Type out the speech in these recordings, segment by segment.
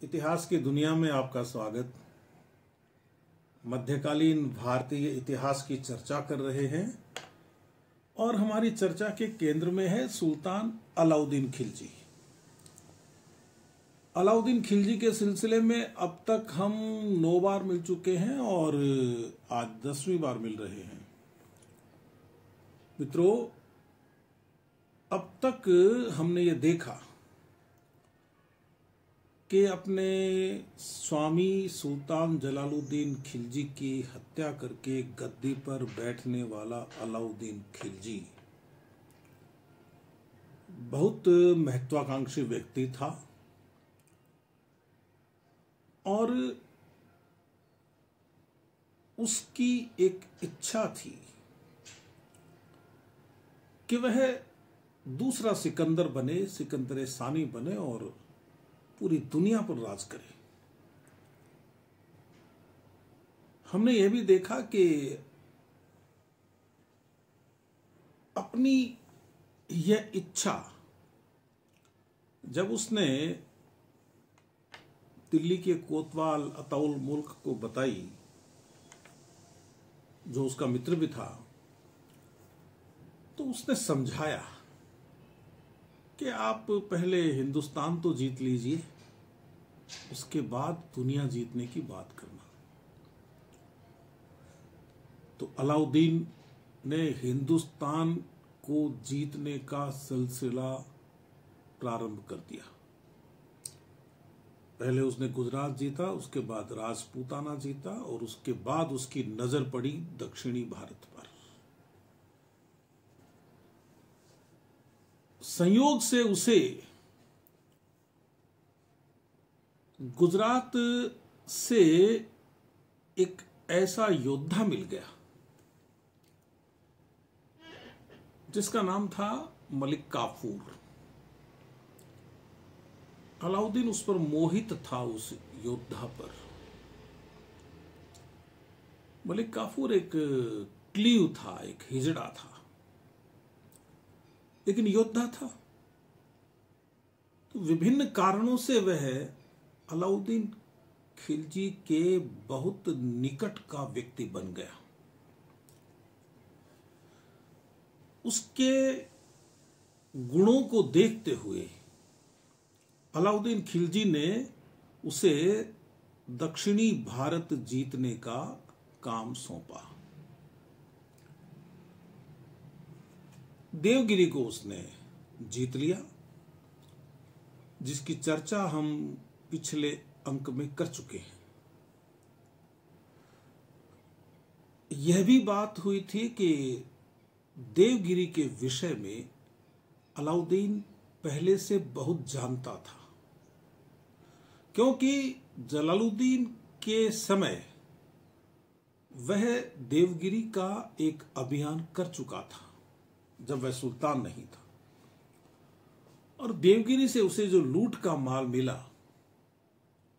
इतिहास की दुनिया में आपका स्वागत। मध्यकालीन भारतीय इतिहास की चर्चा कर रहे हैं और हमारी चर्चा के केंद्र में है सुल्तान अलाउद्दीन खिलजी। अलाउद्दीन खिलजी के सिलसिले में अब तक हम 9 बार मिल चुके हैं और आज 10वीं बार मिल रहे हैं। मित्रों, अब तक हमने ये देखा कि अपने स्वामी सुल्तान जलालुद्दीन खिलजी की हत्या करके गद्दी पर बैठने वाला अलाउद्दीन खिलजी बहुत महत्वाकांक्षी व्यक्ति था और उसकी एक इच्छा थी कि वह दूसरा सिकंदर बने, सिकंदर सानी बने और पूरी दुनिया पर राज करे। हमने यह भी देखा कि अपनी यह इच्छा जब उसने दिल्ली के कोतवाल अताउल मुल्क को बताई, जो उसका मित्र भी था, तो उसने समझाया कि आप पहले हिंदुस्तान तो जीत लीजिए, उसके बाद दुनिया जीतने की बात करना। तो अलाउद्दीन ने हिंदुस्तान को जीतने का सिलसिला प्रारंभ कर दिया। पहले उसने गुजरात जीता, उसके बाद राजपूताना जीता और उसके बाद उसकी नजर पड़ी दक्षिणी भारत पर। संयोग से उसे गुजरात से एक ऐसा योद्धा मिल गया जिसका नाम था मलिक काफूर। अलाउद्दीन उस पर मोहित था, उस योद्धा पर। मलिक काफूर एक क्लीव था, एक हिजड़ा था, लेकिन योद्धा था। तो विभिन्न कारणों से वह अलाउद्दीन खिलजी के बहुत निकट का व्यक्ति बन गया। उसके गुणों को देखते हुए अलाउद्दीन खिलजी ने उसे दक्षिणी भारत जीतने का काम सौंपा। देवगिरी को उसने जीत लिया, जिसकी चर्चा हम पिछले अंक में कर चुके हैं। यह भी बात हुई थी कि देवगिरी के विषय में अलाउद्दीन पहले से बहुत जानता था, क्योंकि जलालुद्दीन के समय वह देवगिरी का एक अभियान कर चुका था जब वह सुल्तान नहीं था, और देवगिरी से उसे जो लूट का माल मिला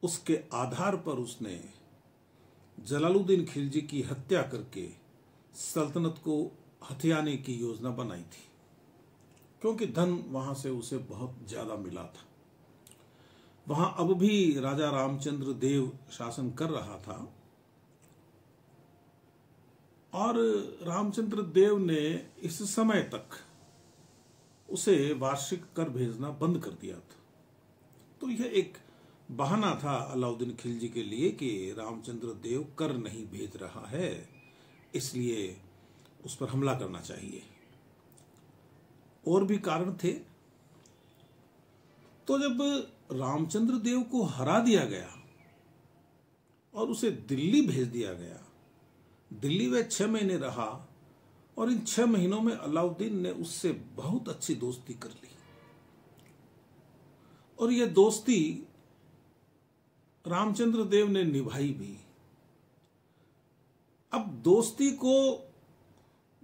उसके आधार पर उसने जलालुद्दीन खिलजी की हत्या करके सल्तनत को हथियाने की योजना बनाई थी, क्योंकि धन वहां से उसे बहुत ज्यादा मिला था। वहां अब भी राजा रामचंद्र देव शासन कर रहा था और रामचंद्र देव ने इस समय तक उसे वार्षिक कर भेजना बंद कर दिया था। तो यह एक बहाना था अलाउद्दीन खिलजी के लिए कि रामचंद्र देव कर नहीं भेज रहा है, इसलिए उस पर हमला करना चाहिए। और भी कारण थे। तो जब रामचंद्र देव को हरा दिया गया और उसे दिल्ली भेज दिया गया, दिल्ली वह 6 महीने रहा और इन 6 महीनों में अलाउद्दीन ने उससे बहुत अच्छी दोस्ती कर ली। और यह दोस्ती रामचंद्र देव ने निभाई भी। अब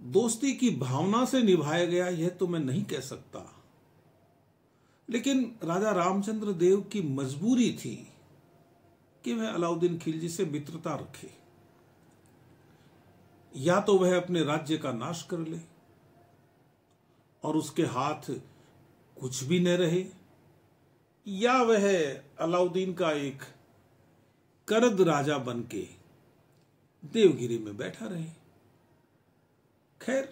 दोस्ती की भावना से निभाया गया यह तो मैं नहीं कह सकता, लेकिन राजा रामचंद्र देव की मजबूरी थी कि वह अलाउद्दीन खिलजी से मित्रता रखे। या तो वह अपने राज्य का नाश कर ले और उसके हाथ कुछ भी न रहे, या वह अलाउद्दीन का एक करद राजा बन के देवगिरी में बैठा रहे। खैर,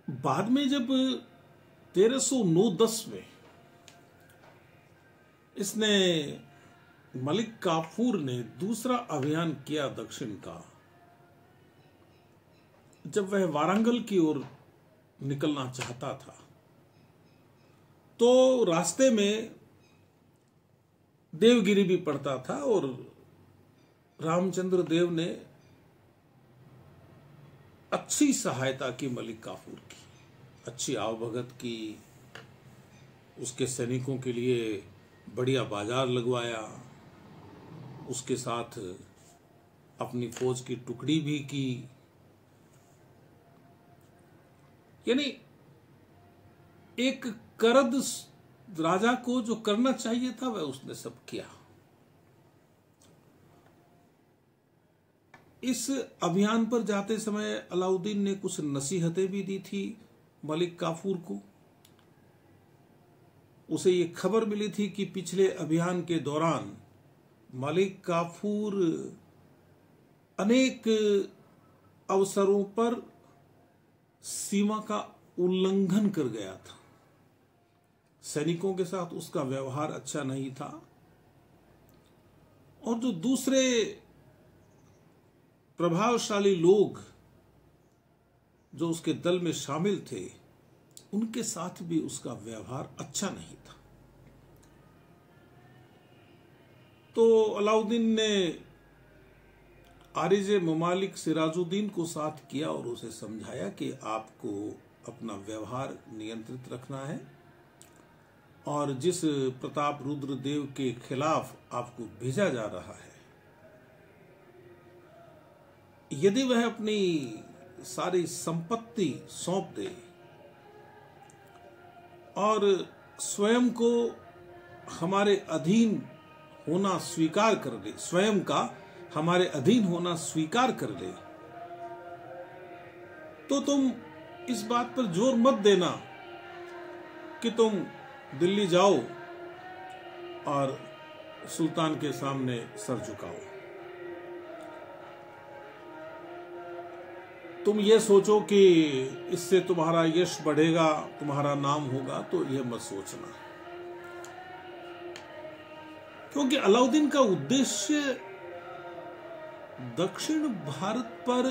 बाद में जब 1309-10 में इसने मलिक काफूर ने दूसरा अभियान किया दक्षिण का, जब वह वारंगल की ओर निकलना चाहता था, तो रास्ते में देवगिरी भी पड़ता था और रामचंद्र देव ने अच्छी सहायता की मलिक काफूर की, अच्छी आवभगत की, उसके सैनिकों के लिए बढ़िया बाजार लगवाया, उसके साथ अपनी फौज की टुकड़ी भी की। यानी एक करद राजा को जो करना चाहिए था वह उसने सब किया। इस अभियान पर जाते समय अलाउद्दीन ने कुछ नसीहतें भी दी थी मलिक काफूर को। उसे ये खबर मिली थी कि पिछले अभियान के दौरान मलिक काफूर अनेक अवसरों पर सीमा का उल्लंघन कर गया था, सैनिकों के साथ उसका व्यवहार अच्छा नहीं था, और जो दूसरे प्रभावशाली लोग जो उसके दल में शामिल थे उनके साथ भी उसका व्यवहार अच्छा नहीं था। तो अलाउद्दीन ने आरिज़े ममालिक सिराजुद्दीन को साथ किया और उसे समझाया कि आपको अपना व्यवहार नियंत्रित रखना है और जिस प्रताप रुद्र देव के खिलाफ आपको भेजा जा रहा है, यदि वह अपनी सारी संपत्ति सौंप दे और स्वयं को हमारे अधीन होना स्वीकार कर ले, स्वयं का हमारे अधीन होना स्वीकार कर ले, तो तुम इस बात पर जोर मत देना कि तुम दिल्ली जाओ और सुल्तान के सामने सर झुकाओ। तुम ये सोचो कि इससे तुम्हारा यश बढ़ेगा, तुम्हारा नाम होगा, तो यह मत सोचना। क्योंकि अलाउद्दीन का उद्देश्य दक्षिण भारत पर,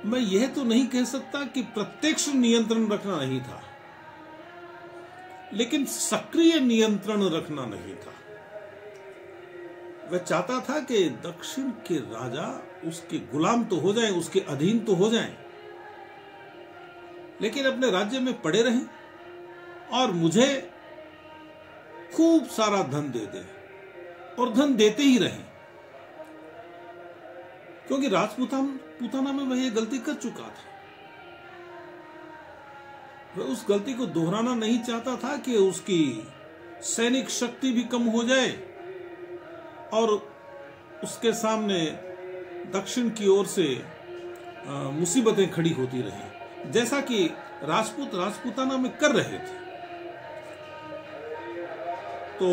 मैं यह तो नहीं कह सकता कि प्रत्यक्ष नियंत्रण रखना नहीं था, लेकिन सक्रिय नियंत्रण रखना नहीं था। वह चाहता था कि दक्षिण के राजा उसके गुलाम तो हो जाएं, उसके अधीन तो हो जाएं, लेकिन अपने राज्य में पड़े रहें और मुझे खूब सारा धन दे दें और धन देते ही रहें। क्योंकि राजपूताना में वह ये गलती कर चुका था। वह उस गलती को दोहराना नहीं चाहता था कि उसकी सैनिक शक्ति भी कम हो जाए और उसके सामने दक्षिण की ओर से मुसीबतें खड़ी होती रही, जैसा कि राजपूताना में कर रहे थे। तो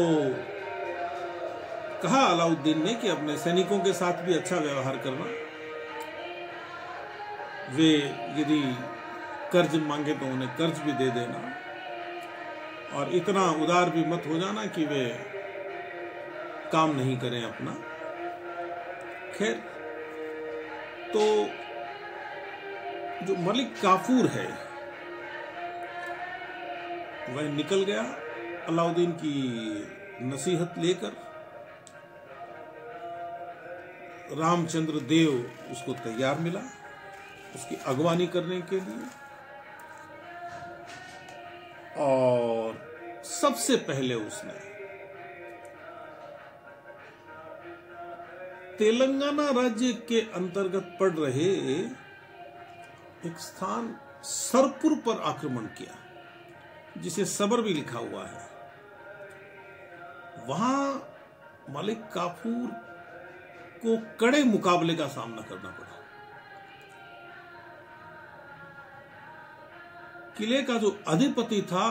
कहा अलाउद्दीन ने कि अपने सैनिकों के साथ भी अच्छा व्यवहार करना, वे यदि कर्ज मांगे तो उन्हें कर्ज भी दे देना, और इतना उदार भी मत हो जाना कि वे काम नहीं करें अपना। खैर, तो जो मलिक काफूर है वह निकल गया अलाउद्दीन की नसीहत लेकर। रामचंद्र देव उसको तैयार मिला उसकी अगवानी करने के लिए, और सबसे पहले उसने तेलंगाना राज्य के अंतर्गत पड़ रहे एक स्थान सरपुर पर आक्रमण किया, जिसे सबर भी लिखा हुआ है। वहां मलिक काफूर को कड़े मुकाबले का सामना करना पड़ा, किले का जो अधिपति था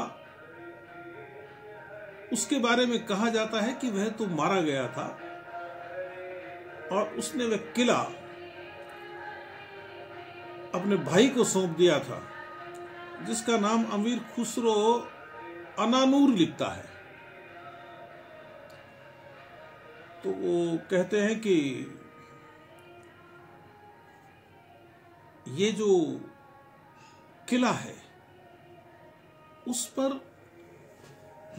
उसके बारे में कहा जाता है कि वह तो मारा गया था और उसने वह किला अपने भाई को सौंप दिया था, जिसका नाम अमीर खुसरो अनानूर लिखता है। तो वो कहते हैं कि ये जो किला है उस पर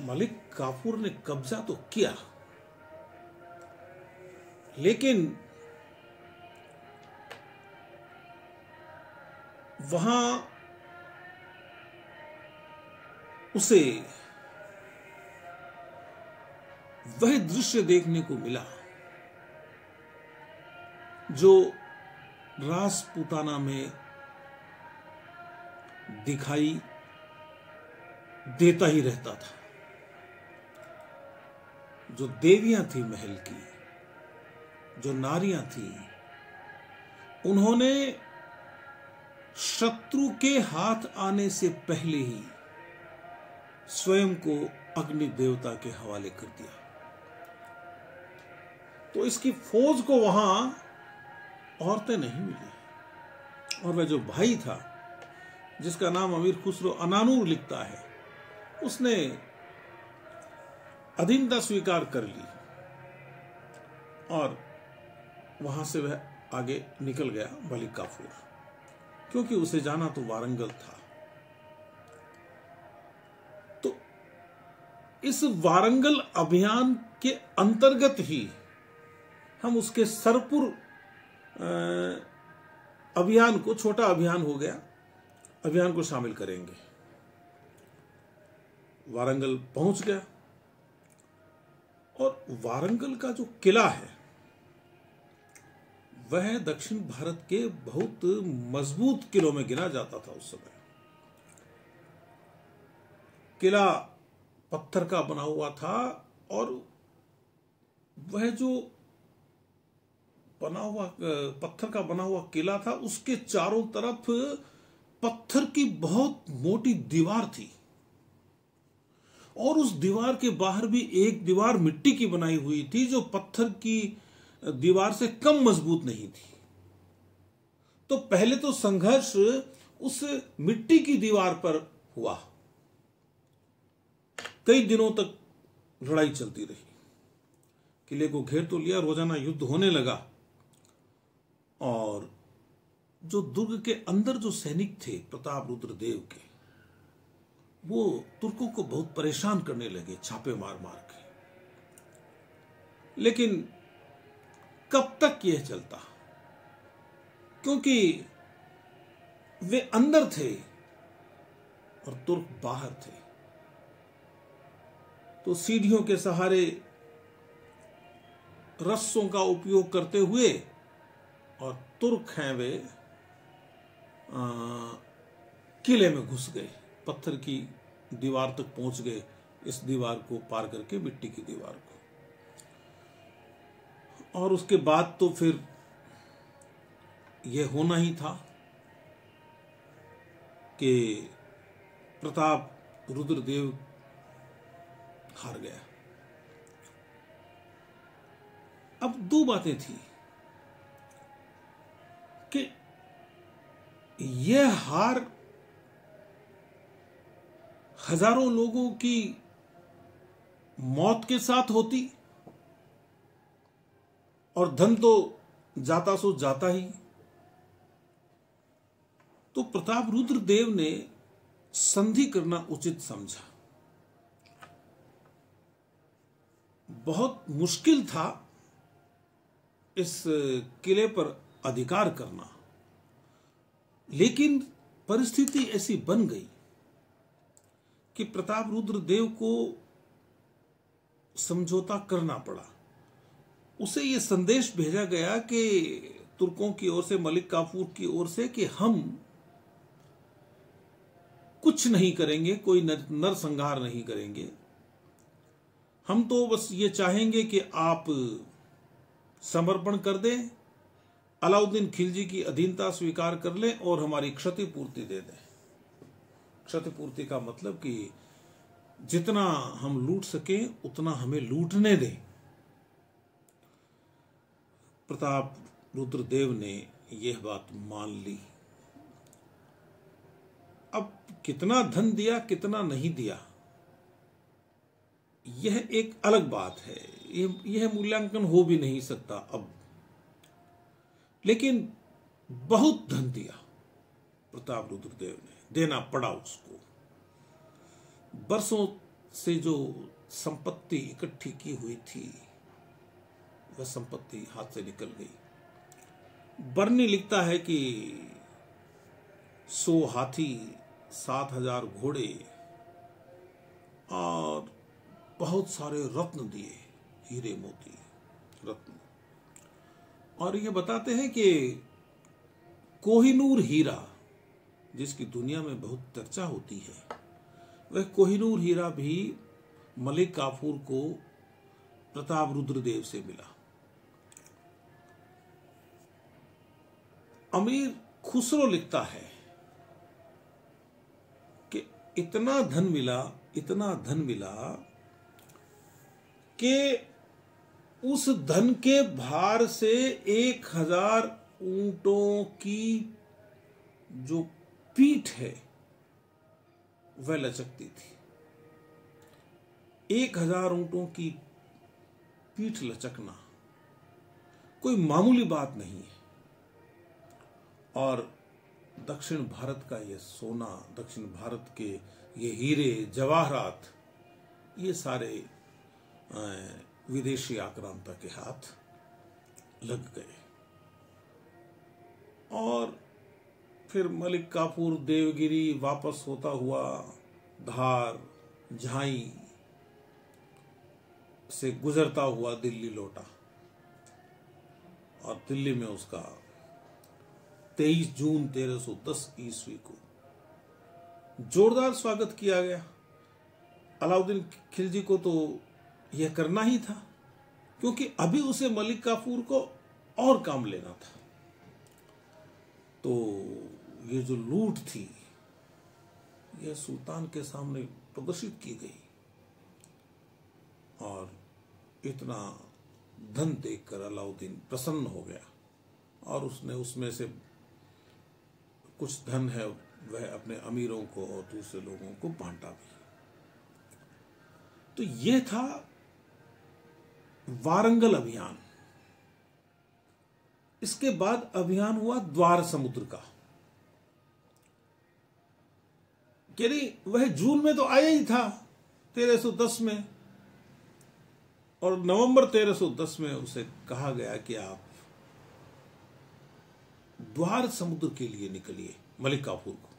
मलिक काफूर ने कब्जा तो किया, लेकिन वहां उसे वह दृश्य देखने को मिला जो राजपूताना में दिखाई देता ही रहता था। जो देवियां थी महल की, जो नारियां थी, उन्होंने शत्रु के हाथ आने से पहले ही स्वयं को अग्नि देवता के हवाले कर दिया। तो इसकी फौज को वहां औरतें नहीं मिली, और वह जो भाई था जिसका नाम अमीर खुसरो अनानूर लिखता है, उसने अधीनता स्वीकार कर ली और वहां से वह आगे निकल गया मलिक काफूर, क्योंकि उसे जाना तो वारंगल था। तो इस वारंगल अभियान के अंतर्गत ही हम उसके सरपुर अभियान को, छोटा अभियान हो गया, अभियान को शामिल करेंगे। वारंगल पहुंच गया और वारंगल का जो किला है वह दक्षिण भारत के बहुत मजबूत किलों में गिना जाता था उस समय। किला पत्थर का बना हुआ था और वह जो पत्थर का बना हुआ किला था, उसके चारों तरफ पत्थर की बहुत मोटी दीवार थी और उस दीवार के बाहर भी एक दीवार मिट्टी की बनाई हुई थी जो पत्थर की दीवार से कम मजबूत नहीं थी। तो पहले तो संघर्ष उस मिट्टी की दीवार पर हुआ, कई दिनों तक लड़ाई चलती रही। किले को घेर तो लिया, रोजाना युद्ध होने लगा और जो दुर्ग के अंदर जो सैनिक थे प्रताप रुद्र देव के, वो तुर्कों को बहुत परेशान करने लगे छापे मार मार के। लेकिन कब तक यह चलता, क्योंकि वे अंदर थे और तुर्क बाहर थे। तो सीढ़ियों के सहारे रस्सों का उपयोग करते हुए, और तुर्क हैं वे, किले में घुस गए, पत्थर की दीवार तक पहुंच गए, इस दीवार को पार करके मिट्टी की दीवार को। और उसके बाद तो फिर यह होना ही था कि प्रताप रुद्रदेव हार गया। अब दो बातें थी कि यह हार हजारों लोगों की मौत के साथ होती और धन तो जाता सो जाता ही। तो प्रताप रुद्रदेव ने संधि करना उचित समझा। बहुत मुश्किल था इस किले पर अधिकार करना, लेकिन परिस्थिति ऐसी बन गई कि प्रताप रुद्रदेव को समझौता करना पड़ा। उसे यह संदेश भेजा गया कि तुर्कों की ओर से, मलिक काफूर की ओर से, कि हम कुछ नहीं करेंगे, कोई नरसंहार नहीं करेंगे, हम तो बस ये चाहेंगे कि आप समर्पण कर दें, अलाउद्दीन खिलजी की अधीनता स्वीकार कर लें और हमारी क्षतिपूर्ति दे दें। क्षतिपूर्ति का मतलब कि जितना हम लूट सकें उतना हमें लूटने दें। प्रताप रुद्रदेव ने यह बात मान ली। अब कितना धन दिया कितना नहीं दिया यह एक अलग बात है, यह मूल्यांकन हो भी नहीं सकता अब, लेकिन बहुत धन दिया प्रताप रुद्रदेव ने, देना पड़ा उसको। बरसों से जो संपत्ति इकट्ठी की हुई थी वह संपत्ति हाथ से निकल गई। बर्नी लिखता है कि 100 हाथी, 7,000 घोड़े और बहुत सारे रत्न दिए, हीरे मोती रत्न। और ये बताते हैं कि कोहिनूर हीरा, जिसकी दुनिया में बहुत चर्चा होती है, वह कोहिनूर हीरा भी मलिक काफूर को प्रताप रुद्रदेव से मिला। अमीर खुसरो लिखता है कि इतना धन मिला कि उस धन के भार से 1,000 ऊंटों की जो पीठ है वह लचकती थी। 1,000 ऊंटों की पीठ लचकना कोई मामूली बात नहीं है। और दक्षिण भारत का यह सोना, दक्षिण भारत के ये हीरे जवाहरात, ये सारे विदेशी आक्रांता के हाथ लग गए। और फिर मलिक काफूर देवगिरी वापस होता हुआ धार, झाई से गुजरता हुआ दिल्ली लौटा और दिल्ली में उसका 23 जून 1310 ईस्वी को जोरदार स्वागत किया गया। अलाउद्दीन खिलजी को तो यह करना ही था, क्योंकि अभी उसे मलिक काफूर को और काम लेना था। तो ये जो लूट थी यह सुल्तान के सामने प्रदर्शित की गई और इतना धन देखकर अलाउद्दीन प्रसन्न हो गया और उसने उसमें से कुछ धन है वह अपने अमीरों को और दूसरे लोगों को बांटा भी। तो यह था वारंगल अभियान। इसके बाद अभियान हुआ द्वार समुद्र का। यानी वह जून में तो आया ही था 1310 में, और नवंबर 1310 में उसे कहा गया कि आप द्वार समुद्र के लिए निकलिए मलिक काफूर को।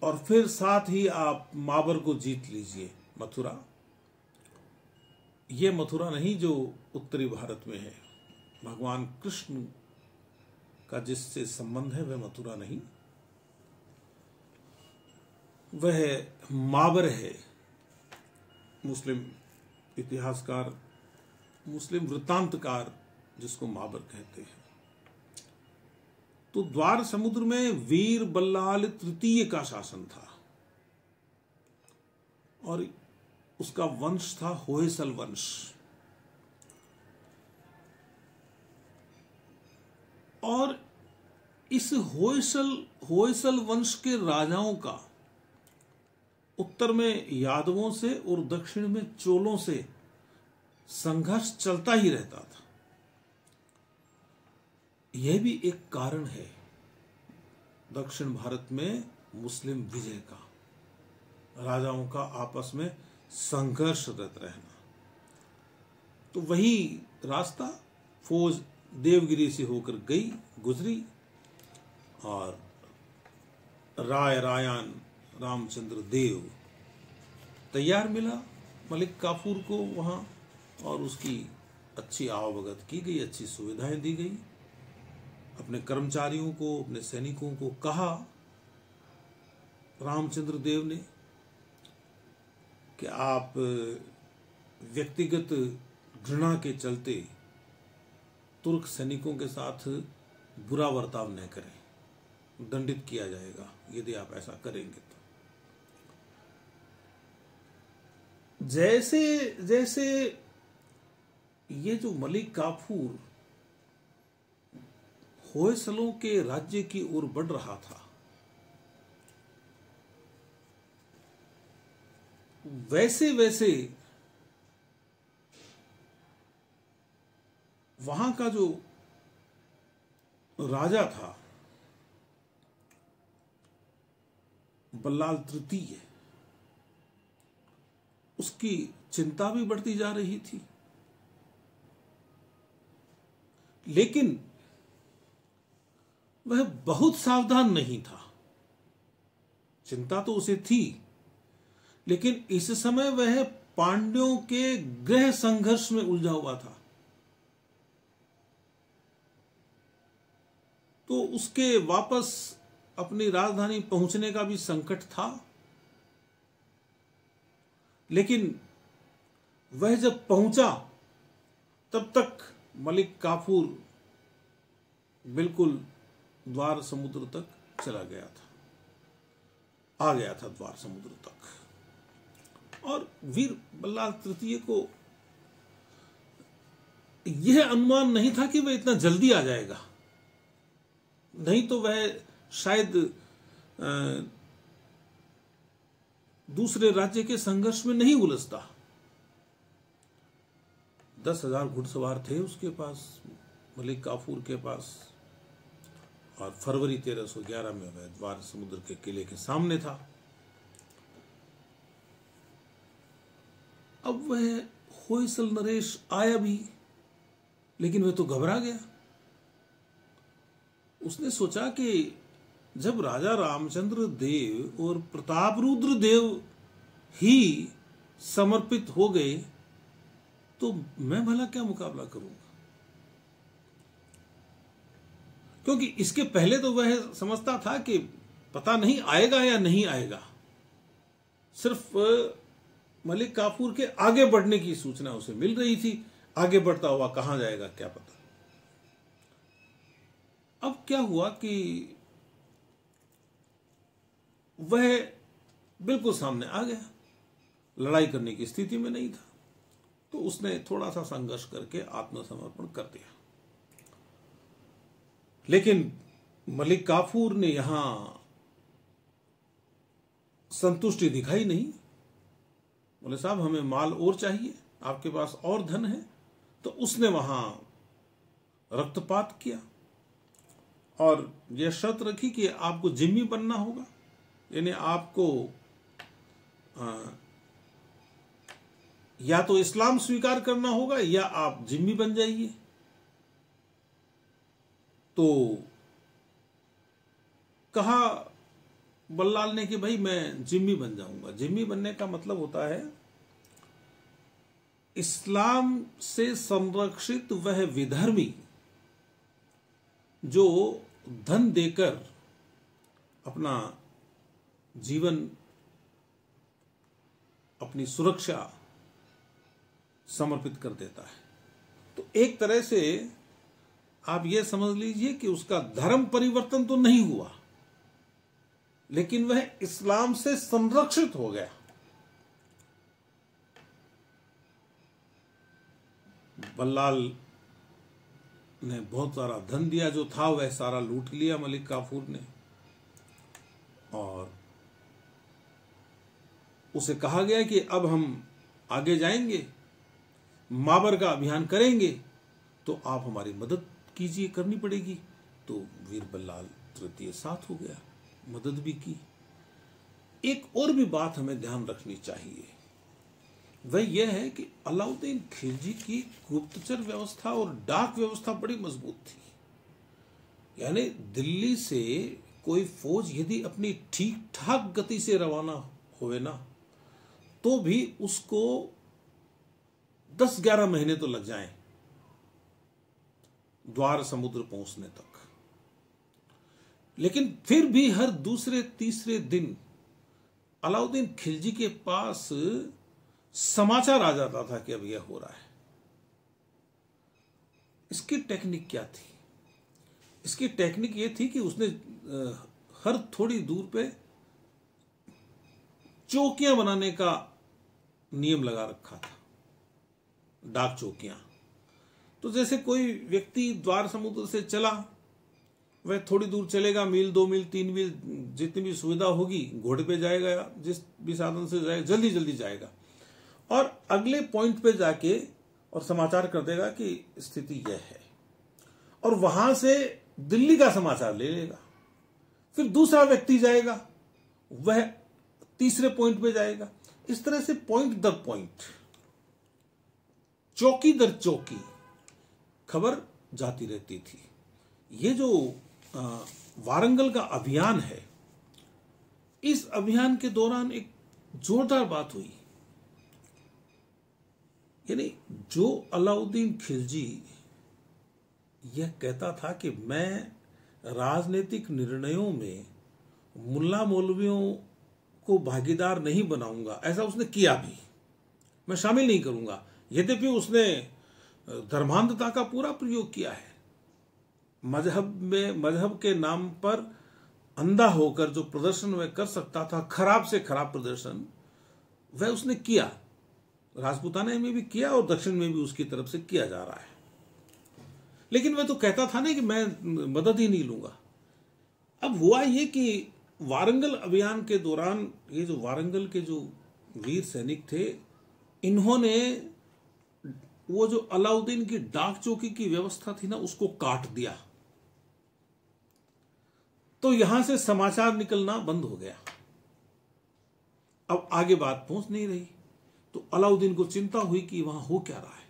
और फिर साथ ही आप माबर को जीत लीजिए, मथुरा। यह मथुरा नहीं जो उत्तरी भारत में है, भगवान कृष्ण का जिससे संबंध है वह मथुरा नहीं, वह माबर है। मुस्लिम इतिहासकार, मुस्लिम वृत्तांतकार जिसको माबर कहते हैं। तो द्वार समुद्र में वीर बल्लाल तृतीय का शासन था और उसका वंश था होयसल वंश। और इस होयसल वंश के राजाओं का उत्तर में यादवों से और दक्षिण में चोलों से संघर्ष चलता ही रहता था। यह भी एक कारण है दक्षिण भारत में मुस्लिम विजय का, राजाओं का आपस में संघर्षरत रहना। तो वही रास्ता फौज देवगिरी से होकर गुजरी और रायान रामचंद्र देव तैयार मिला मलिक काफूर को वहां, और उसकी अच्छी आवभगत की गई, अच्छी सुविधाएं दी गई। अपने कर्मचारियों को, अपने सैनिकों को कहा रामचंद्र देव ने कि आप व्यक्तिगत घृणा के चलते तुर्क सैनिकों के साथ बुरा बर्ताव न करें। दंडित किया जाएगा यदि आप ऐसा करेंगे तो। जैसे जैसे ये जो मलिक काफूर होयसलों के राज्य की ओर बढ़ रहा था, वैसे वैसे वहां का जो राजा था बल्लाल तृतीय, उसकी चिंता भी बढ़ती जा रही थी। लेकिन वह बहुत सावधान नहीं था। चिंता तो उसे थी, लेकिन इस समय वह पांड्यों के गृह संघर्ष में उलझा हुआ था। तो उसके वापस अपनी राजधानी पहुंचने का भी संकट था। लेकिन वह जब पहुंचा तब तक मलिक काफूर बिल्कुल द्वार समुद्र तक चला गया था, आ गया था द्वार समुद्र तक। और वीर बल्लाल तृतीय को यह अनुमान नहीं था कि वह इतना जल्दी आ जाएगा, नहीं तो वह शायद दूसरे राज्य के संघर्ष में नहीं उलझता। 10,000 घुड़सवार थे उसके पास, मलिक काफूर के पास, और फरवरी 1311 में वह द्वार समुद्र के किले के सामने था। अब वह होयसल नरेश आया भी, लेकिन वह तो घबरा गया। उसने सोचा कि जब राजा रामचंद्र देव और प्रतापरुद्र देव ही समर्पित हो गए तो मैं भला क्या मुकाबला करूंगा। क्योंकि इसके पहले तो वह समझता था कि पता नहीं आएगा या नहीं आएगा, सिर्फ मलिक काफूर के आगे बढ़ने की सूचना उसे मिल रही थी। आगे बढ़ता हुआ कहां जाएगा क्या पता। अब क्या हुआ कि वह बिल्कुल सामने आ गया, लड़ाई करने की स्थिति में नहीं था, तो उसने थोड़ा सा संघर्ष करके आत्मसमर्पण कर दिया। लेकिन मलिक काफूर ने यहां संतुष्टि दिखाई नहीं। बोले साहब हमें माल और चाहिए, आपके पास और धन है। तो उसने वहां रक्तपात किया और यह शर्त रखी कि आपको जिम्मी बनना होगा, यानी आपको या तो इस्लाम स्वीकार करना होगा या आप जिम्मी बन जाइए। तो कहा बल्लाल ने कि भाई मैं जिम्मी बन जाऊंगा। जिम्मी बनने का मतलब होता है इस्लाम से संरक्षित वह विधर्मी जो धन देकर अपना जीवन, अपनी सुरक्षा समर्पित कर देता है। तो एक तरह से आप यह समझ लीजिए कि उसका धर्म परिवर्तन तो नहीं हुआ, लेकिन वह इस्लाम से संरक्षित हो गया। बल्लाल ने बहुत सारा धन दिया, जो था वह सारा लूट लिया मलिक काफूर ने, और उसे कहा गया कि अब हम आगे जाएंगे, माबर का अभियान करेंगे, तो आप हमारी मदद कीजिए, करनी पड़ेगी। तो वीर बल्लाल तृतीय साथ हो गया, मदद भी की। एक और भी बात हमें ध्यान रखनी चाहिए, वह यह है कि अलाउद्दीन खिलजी की गुप्तचर व्यवस्था और डाक व्यवस्था बड़ी मजबूत थी। यानी दिल्ली से कोई फौज यदि अपनी ठीक ठाक गति से रवाना होवे ना, तो भी उसको 10-11 महीने तो लग जाएं द्वार समुद्र पहुंचने तक। लेकिन फिर भी हर दूसरे तीसरे दिन अलाउद्दीन खिलजी के पास समाचार आ जाता था कि अब यह हो रहा है। इसकी टेक्निक क्या थी? इसकी टेक्निक ये थी कि उसने हर थोड़ी दूर पे चौकियां बनाने का नियम लगा रखा था, डाक चौकियां। तो जैसे कोई व्यक्ति द्वार समुद्र से चला, वह थोड़ी दूर चलेगा, मील 2 मील 3 मील, जितनी भी सुविधा होगी, घोड़े पे जाएगा, जिस भी साधन से जाएगा, जल्दी जल्दी जाएगा और अगले पॉइंट पे जाके और समाचार कर देगा कि स्थिति यह है, और वहां से दिल्ली का समाचार ले लेगा। फिर दूसरा व्यक्ति जाएगा, वह तीसरे पॉइंट पे जाएगा। इस तरह से पॉइंट दर पॉइंट, चौकी दर चौकी खबर जाती रहती थी। ये जो वारंगल का अभियान है, इस अभियान के दौरान एक जोरदार बात हुई। यानी जो अलाउद्दीन खिलजी यह कहता था कि मैं राजनीतिक निर्णयों में मुल्ला मौलवियों को भागीदार नहीं बनाऊंगा, ऐसा उसने किया भी, मैं शामिल नहीं करूंगा। यद्यपि उसने धर्मांधता का पूरा प्रयोग किया है, मजहब के नाम पर अंधा होकर जो प्रदर्शन वह कर सकता था, खराब से खराब प्रदर्शन, वह उसने किया। राजपूताना में भी किया और दक्षिण में भी उसकी तरफ से किया जा रहा है। लेकिन वह तो कहता था ना कि मैं मदद ही नहीं लूंगा। अब हुआ ये कि वारंगल अभियान के दौरान ये जो वारंगल के जो वीर सैनिक थे, इन्होंने वो जो अलाउद्दीन की डाक चौकी की व्यवस्था थी ना, उसको काट दिया। तो यहां से समाचार निकलना बंद हो गया। अब आगे बात पहुंच नहीं रही। तो अलाउद्दीन को चिंता हुई कि वहां हो क्या रहा है,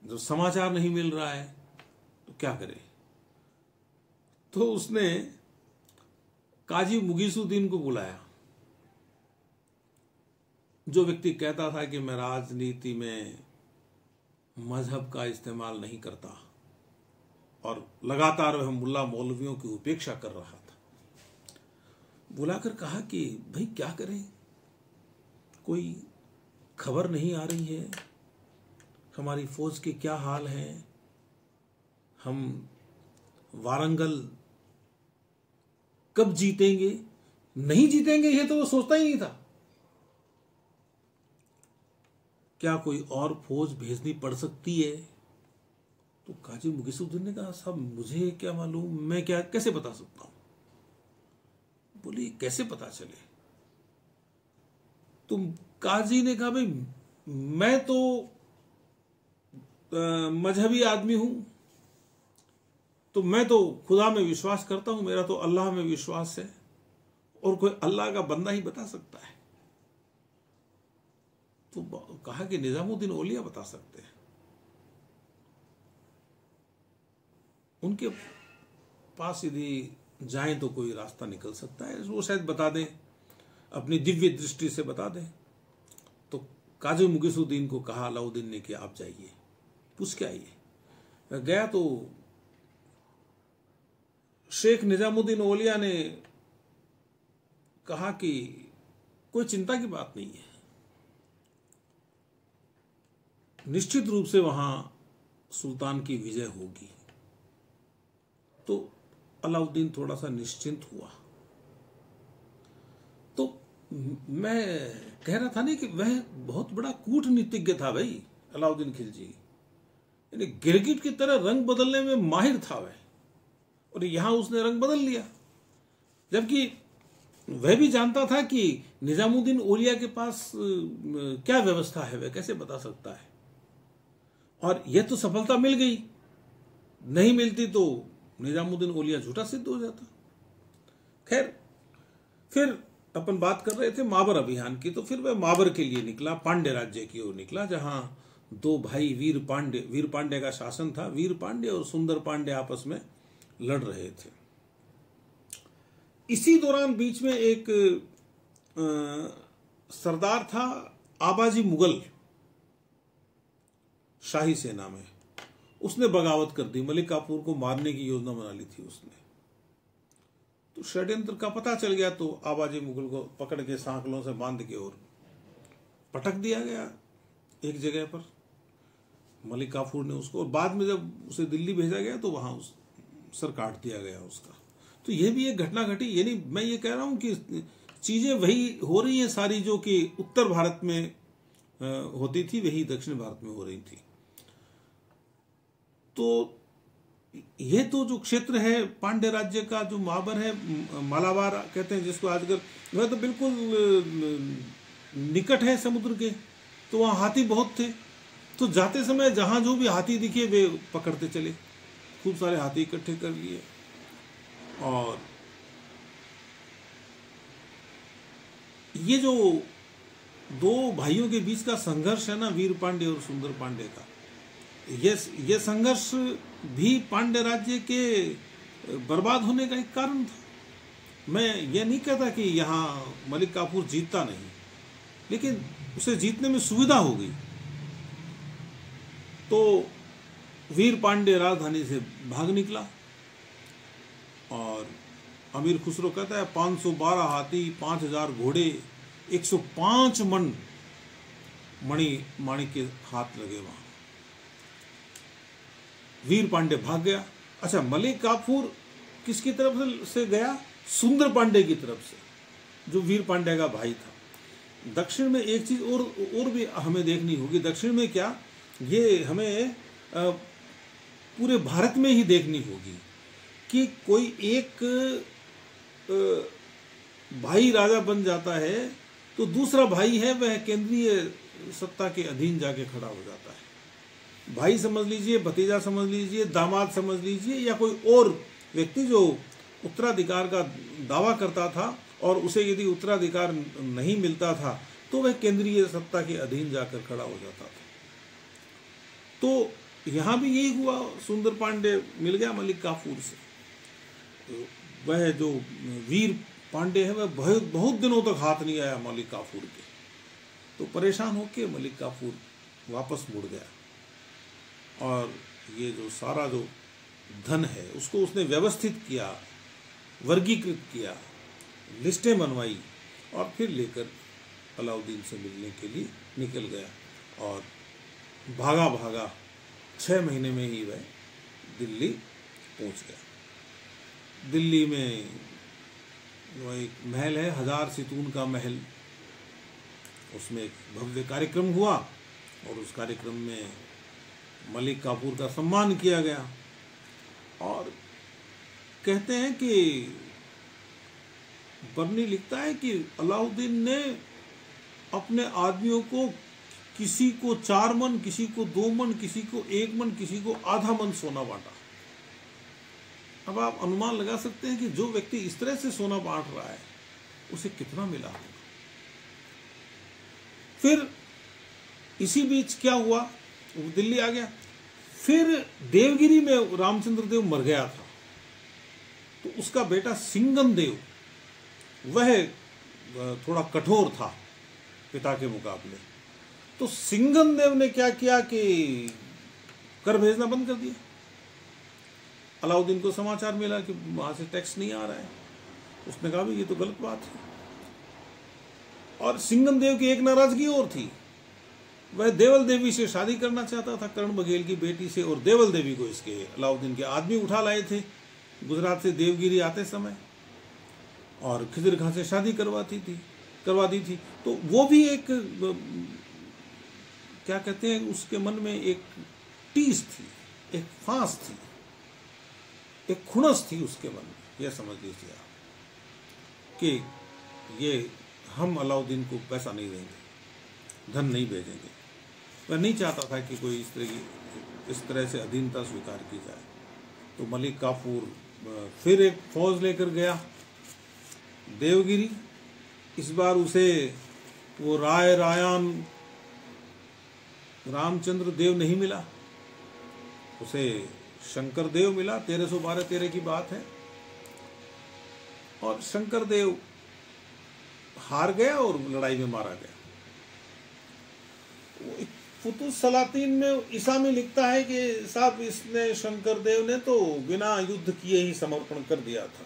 जब समाचार नहीं मिल रहा है तो क्या करे। तो उसने काजी मुगीसुद्दीन को बुलाया, जो व्यक्ति कहता था कि मैं राजनीति में मजहब का इस्तेमाल नहीं करता, और लगातार वह मुल्ला मौलवियों की उपेक्षा कर रहा था। बुलाकर कहा कि भाई क्या करें, कोई खबर नहीं आ रही है, हमारी फौज के क्या हाल है, हम वारंगल कब जीतेंगे, नहीं जीतेंगे ये तो वो सोचता ही नहीं था। क्या कोई और फौज भेजनी पड़ सकती है? तो काजी मुगीसुद्दीन ने कहा, साहब मुझे क्या मालूम, मैं क्या कैसे बता सकता हूं। बोली कैसे पता चले? तुम काजी ने कहा, भाई मैं तो मजहबी आदमी हूं, तो मैं तो खुदा में विश्वास करता हूं, मेरा तो अल्लाह में विश्वास है, और कोई अल्लाह का बंदा ही बता सकता है। तो कहा कि निजामुद्दीन औलिया बता सकते हैं, उनके पास यदि जाएं तो कोई रास्ता निकल सकता है, वो शायद बता दें, अपनी दिव्य दृष्टि से बता दें। तो काजी मुगीसुद्दीन को कहा अलाउद्दीन ने कि आप जाइए, पूछ के आइए। गया तो शेख निजामुद्दीन औलिया ने कहा कि कोई चिंता की बात नहीं है, निश्चित रूप से वहां सुल्तान की विजय होगी। तो अलाउद्दीन थोड़ा सा निश्चिंत हुआ। तो मैं कह रहा था नहीं कि वह बहुत बड़ा कूटनीतिज्ञ था भाई अलाउद्दीन खिलजी, यानी गिरगिट की तरह रंग बदलने में माहिर था वह, और यहां उसने रंग बदल लिया। जबकि वह भी जानता था कि निजामुद्दीन औलिया के पास क्या व्यवस्था है, वह कैसे बता सकता है। और यह तो सफलता मिल गई, नहीं मिलती तो निजामुद्दीन औलिया झूठा सिद्ध हो जाता। खैर, फिर अपन बात कर रहे थे माबर अभियान की, तो फिर वह माबर के लिए निकला, पांड्य राज्य की ओर निकला, जहां दो भाई वीर पांड्य का शासन था। वीर पांड्य और सुंदर पांड्य आपस में लड़ रहे थे। इसी दौरान बीच में एक सरदार था आबाजी मुगल शाही सेना में, उसने बगावत कर दी, मलिक काफूर को मारने की योजना बना ली थी उसने। तो षड्यंत्र का पता चल गया, तो आबाजी मुगल को पकड़ के सांकलों से बांध के और पटक दिया गया एक जगह पर। मलिक काफूर ने उसको, और बाद में जब उसे दिल्ली भेजा गया तो वहां सर काट दिया गया उसका। तो यह भी एक घटना घटी। यानी मैं ये कह रहा हूं कि चीजें वही हो रही हैं सारी जो कि उत्तर भारत में होती थी, वही दक्षिण भारत में हो रही थी। तो ये तो जो क्षेत्र है पांड्य राज्य का, जो महाबर है, मालाबार कहते हैं जिसको आजकल, वह तो बिल्कुल निकट है समुद्र के। तो वहाँ हाथी बहुत थे, तो जाते समय जहां जो भी हाथी दिखे वे पकड़ते चले। खूब सारे हाथी इकट्ठे कर लिए। और ये जो दो भाइयों के बीच का संघर्ष है ना, वीर पांडे और सुंदर पांडे का, ये संघर्ष भी पांड्य राज्य के बर्बाद होने का एक कारण था। मैं ये नहीं कहता कि यहाँ मलिक काफूर जीतता नहीं, लेकिन उसे जीतने में सुविधा हो गई। तो वीर पांडे राजधानी से भाग निकला और अमीर खुसरो कहता है 512 हाथी, 5000 घोड़े, 105 मन माणिक के हाथ लगे वहां। वीर पांडे भाग गया। अच्छा, मलिक काफूर किसकी तरफ से गया? सुंदर पांडे की तरफ से, जो वीर पांडे का भाई था। दक्षिण में एक चीज और भी हमें देखनी होगी। दक्षिण में क्या, ये हमें पूरे भारत में ही देखनी होगी कि कोई एक भाई राजा बन जाता है तो दूसरा भाई है वह केंद्रीय सत्ता के अधीन जाके खड़ा हो जाता है। भाई समझ लीजिए, भतीजा समझ लीजिए, दामाद समझ लीजिए, या कोई और व्यक्ति जो उत्तराधिकार का दावा करता था और उसे यदि उत्तराधिकार नहीं मिलता था तो वह केंद्रीय सत्ता के अधीन जाकर खड़ा हो जाता था। तो यहां भी यही हुआ। सुंदर पांडे मिल गया मलिक काफूर से। तो वह जो वीर पांडे है वह बहुत दिनों तक हाथ नहीं आया मलिक काफूर के। तो परेशान होकर मलिक काफूर वापस मुड़ गया और ये जो सारा जो धन है उसको उसने व्यवस्थित किया, वर्गीकृत किया, लिस्टें बनवाई और फिर लेकर अलाउद्दीन से मिलने के लिए निकल गया। और भागा भागा 6 महीने में ही वह दिल्ली पहुंच गया। दिल्ली में वह एक महल है, 1000 सितून का महल, उसमें एक भव्य कार्यक्रम हुआ और उस कार्यक्रम में मलिक काफूर का सम्मान किया गया। और कहते हैं कि बर्नी लिखता है कि अलाउद्दीन ने अपने आदमियों को, किसी को 4 मन, किसी को 2 मन, किसी को 1 मन, किसी को आधा मन सोना बांटा। अब आप अनुमान लगा सकते हैं कि जो व्यक्ति इस तरह से सोना बांट रहा है उसे कितना मिला होगा। फिर इसी बीच क्या हुआ, वो दिल्ली आ गया। फिर देवगिरी में रामचंद्र देव मर गया था, तो उसका बेटा सिंगम देव वह थोड़ा कठोर था पिता के मुकाबले। तो सिंगम देव ने क्या किया कि कर भेजना बंद कर दिया। अलाउद्दीन को समाचार मिला कि वहां से टैक्स नहीं आ रहा है। उसने कहा भी ये तो गलत बात है। और सिंगम देव की एक नाराजगी और थी, वह देवल देवी से शादी करना चाहता था, कर्ण बघेल की बेटी से। और देवल देवी को इसके अलाउद्दीन के आदमी उठा लाए थे गुजरात से देवगिरी आते समय, और खिजर खां से शादी करवा दी थी। तो वो भी एक क्या कहते हैं, उसके मन में एक टीस थी, एक फांस थी, एक खुणस थी उसके मन में। यह समझ लीजिए आप कि ये हम अलाउद्दीन को पैसा नहीं देंगे, धन नहीं भेजेंगे। वह नहीं चाहता था कि कोई इस तरह से अधीनता स्वीकार की जाए। तो मलिक काफूर फिर एक फौज लेकर गया देवगिरी। इस बार उसे वो रायान रामचंद्र देव नहीं मिला, उसे शंकर देव मिला। 1312-13 की बात है। और शंकर देव हार गया और लड़ाई में मारा गया। फुतुह सलातीन में ईसा में लिखता है कि साहब इसने, शंकर देव ने तो बिना युद्ध किए ही समर्पण कर दिया था,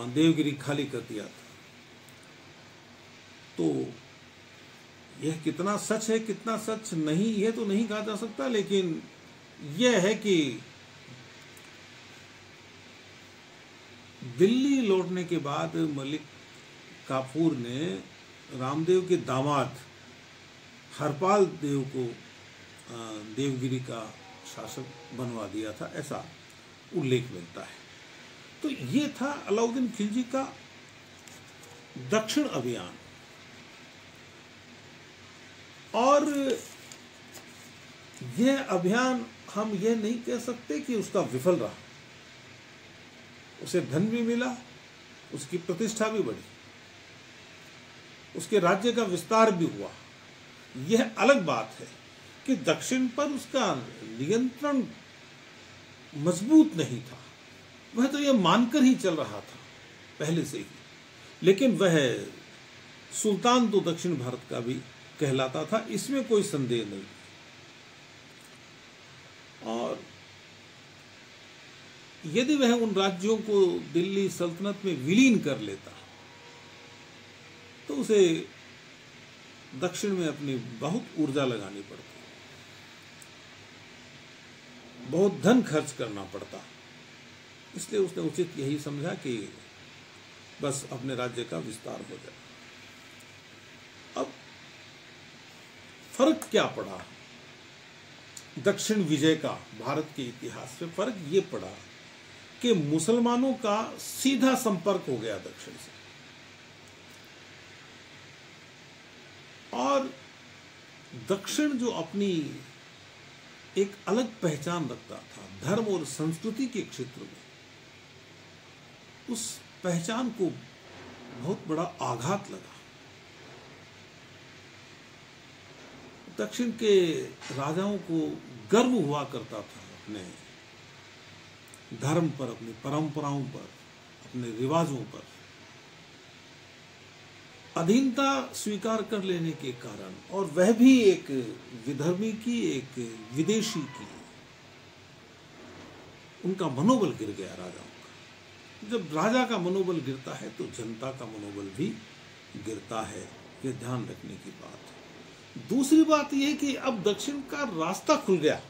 देवगिरी खाली कर दिया था। तो यह कितना सच है कितना सच नहीं, यह तो नहीं कहा जा सकता, लेकिन यह है कि दिल्ली लौटने के बाद मलिक काफूर ने रामदेव के दामाद हरपाल देव को देवगिरी का शासक बनवा दिया था, ऐसा उल्लेख मिलता है। तो ये था अलाउद्दीन खिलजी का दक्षिण अभियान। और यह अभियान हम यह नहीं कह सकते कि उसका विफल रहा। उसे धन भी मिला, उसकी प्रतिष्ठा भी बढ़ी, उसके राज्य का विस्तार भी हुआ। यह अलग बात है कि दक्षिण पर उसका नियंत्रण मजबूत नहीं था। वह तो यह मानकर ही चल रहा था पहले से ही, लेकिन वह सुल्तान तो दक्षिण भारत का भी कहलाता था, इसमें कोई संदेह नहीं। और यदि वह उन राज्यों को दिल्ली सल्तनत में विलीन कर लेता तो उसे दक्षिण में अपनी बहुत ऊर्जा लगानी पड़ती, बहुत धन खर्च करना पड़ता। इसलिए उसने उचित यही समझा कि बस अपने राज्य का विस्तार हो जाए। अब फर्क क्या पड़ा दक्षिण विजय का भारत के इतिहास में? फर्क ये पड़ा कि मुसलमानों का सीधा संपर्क हो गया दक्षिण से, और दक्षिण जो अपनी एक अलग पहचान रखता था धर्म और संस्कृति के क्षेत्र में, उस पहचान को बहुत बड़ा आघात लगा। दक्षिण के राजाओं को गर्व हुआ करता था अपने धर्म पर, अपनी परंपराओं पर, अपने रिवाजों पर। अधीनता स्वीकार कर लेने के कारण, और वह भी एक विधर्मी की, एक विदेशी की, उनका मनोबल गिर गया राजाओं का। जब राजा का मनोबल गिरता है तो जनता का मनोबल भी गिरता है, ये ध्यान रखने की बात है। दूसरी बात यह कि अब दक्षिण का रास्ता खुल गया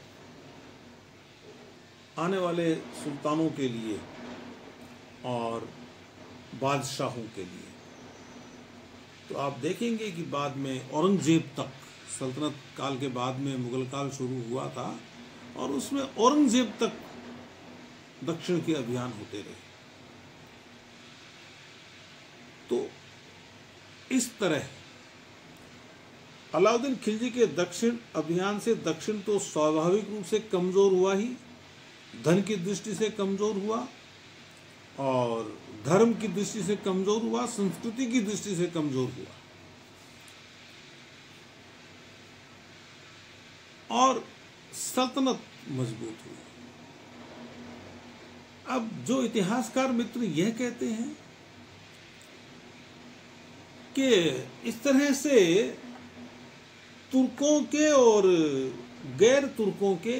आने वाले सुल्तानों के लिए और बादशाहों के लिए। तो आप देखेंगे कि बाद में औरंगजेब तक, सल्तनत काल के बाद में मुगल काल शुरू हुआ था, और उसमें औरंगजेब तक दक्षिण के अभियान होते रहे। तो इस तरह अलाउद्दीन खिलजी के दक्षिण अभियान से दक्षिण तो स्वाभाविक रूप से कमजोर हुआ ही, धन की दृष्टि से कमजोर हुआ, और धर्म की दृष्टि से कमजोर हुआ, संस्कृति की दृष्टि से कमजोर हुआ, और सल्तनत मजबूत हुई। अब जो इतिहासकार मित्र यह कहते हैं कि इस तरह से तुर्कों के और गैर तुर्कों के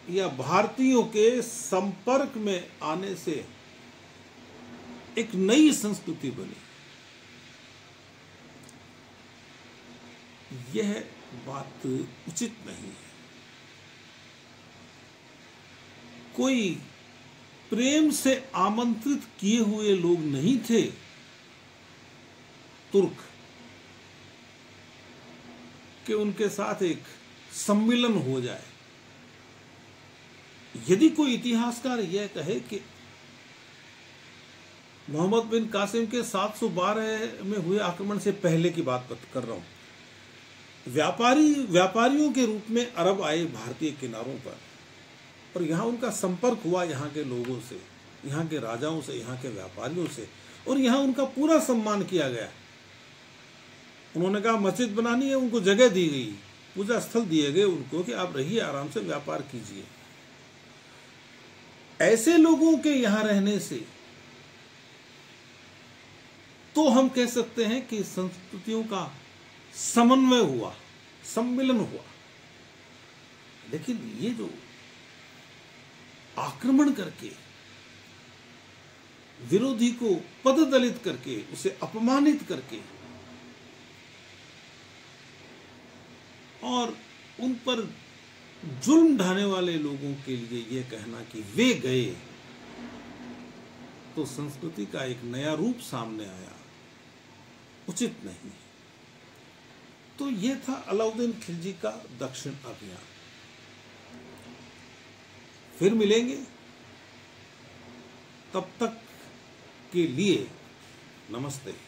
या भारतीयों के संपर्क में आने से एक नई संस्कृति बनी, यह बात उचित नहीं है। कोई प्रेम से आमंत्रित किए हुए लोग नहीं थे तुर्क, कि उनके साथ एक सम्मिलन हो जाए। यदि कोई इतिहासकार यह कहे कि मोहम्मद बिन कासिम के 712 में हुए आक्रमण से पहले की बात कर रहा हूं, व्यापारियों के रूप में अरब आए भारतीय किनारों पर, और यहां उनका संपर्क हुआ यहाँ के लोगों से, यहाँ के राजाओं से, यहाँ के व्यापारियों से, और यहाँ उनका पूरा सम्मान किया गया। उन्होंने कहा मस्जिद बनानी है, उनको जगह दी गई, पूजा स्थल दिए गए उनको कि आप रहिए, आराम से व्यापार कीजिए। ऐसे लोगों के यहां रहने से तो हम कह सकते हैं कि संस्कृतियों का समन्वय हुआ, सम्मिलन हुआ। लेकिन ये जो आक्रमण करके, विरोधी को पददलित करके, उसे अपमानित करके और उन पर जुल्म ढाने वाले लोगों के लिए यह कहना कि वे गए, तो संस्कृति का एक नया रूप सामने आया, उचित नहीं है। तो यह था अलाउद्दीन खिलजी का दक्षिण अभियान। फिर मिलेंगे, तब तक के लिए नमस्ते।